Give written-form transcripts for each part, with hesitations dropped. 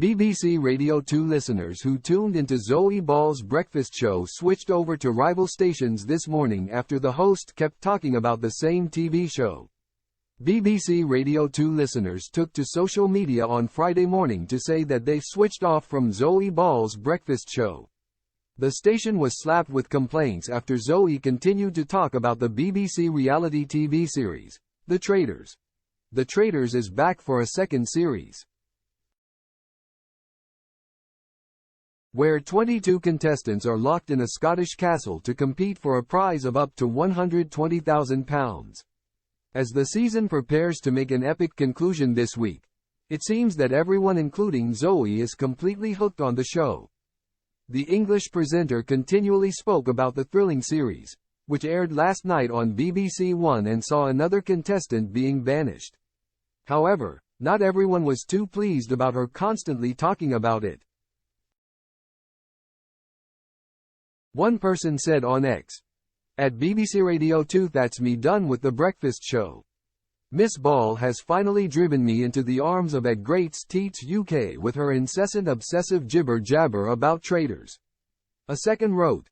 BBC Radio 2 listeners who tuned into Zoe Ball's breakfast show switched over to rival stations this morning after the host kept talking about the same TV show. BBC Radio 2 listeners took to social media on Friday morning to say that they switched off from Zoe Ball's breakfast show. The station was slapped with complaints after Zoe continued to talk about the BBC reality TV series, The Traitors. The Traitors is back for a second series, where 22 contestants are locked in a Scottish castle to compete for a prize of up to £120,000. As the season prepares to make an epic conclusion this week, it seems that everyone including Zoe is completely hooked on the show. The English presenter continually spoke about the thrilling series, which aired last night on BBC One and saw another contestant being banished. However, not everyone was too pleased about her constantly talking about it. One person said on X, "At BBC Radio 2 that's me done with the breakfast show. Miss Ball has finally driven me into the arms of At Greats Teats UK with her incessant obsessive jibber-jabber about traitors." A second wrote,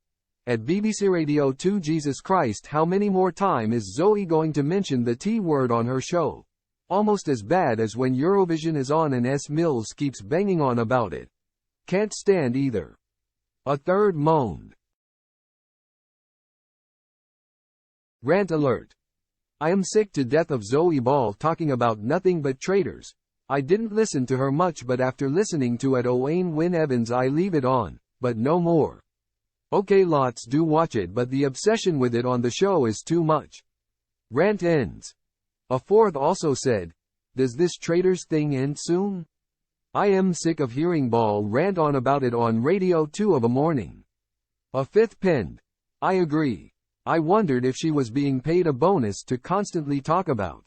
"At BBC Radio 2 Jesus Christ, how many more time is Zoe going to mention the T word on her show? Almost as bad as when Eurovision is on and S. Mills keeps banging on about it. Can't stand either." A third moaned. Rant alert. I am sick to death of Zoe Ball talking about nothing but traitors. I didn't listen to her much, but after listening to at Owain Wynne Evans I leave it on, but no more. Okay, lots do watch it, but the obsession with it on the show is too much. Rant ends. A fourth also said, "Does this traitors thing end soon? I am sick of hearing Ball rant on about it on Radio 2 of a morning." A fifth penned, "I agree. I wondered if she was being paid a bonus to constantly talk about.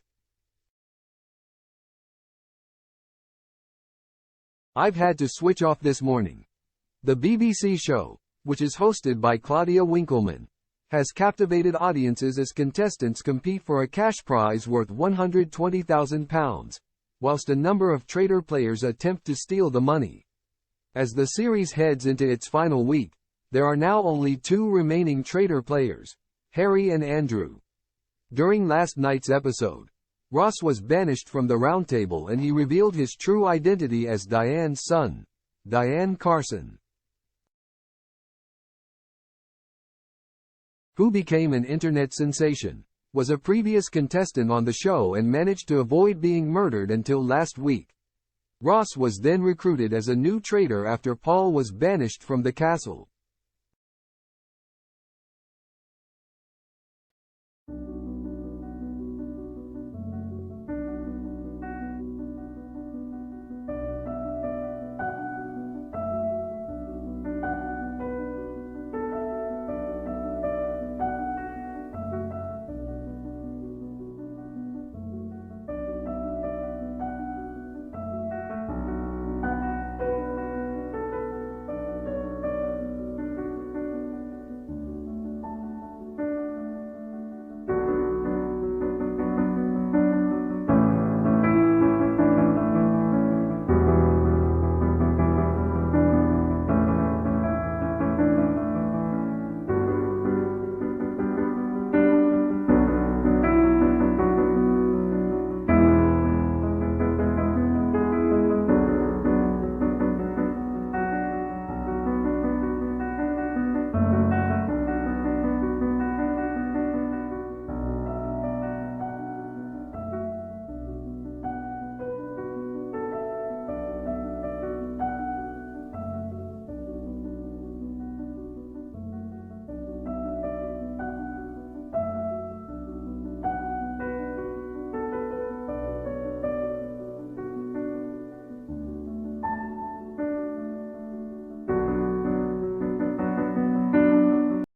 I've had to switch off this morning." The BBC show, which is hosted by Claudia Winkleman, has captivated audiences as contestants compete for a cash prize worth £120,000, whilst a number of traitor players attempt to steal the money. As the series heads into its final week, there are now only two remaining traitor players, Harry and Andrew. During last night's episode, Ross was banished from the roundtable and he revealed his true identity as Diane's son, Diane Carson, who became an internet sensation, was a previous contestant on the show and managed to avoid being murdered until last week. Ross was then recruited as a new traitor after Paul was banished from the castle.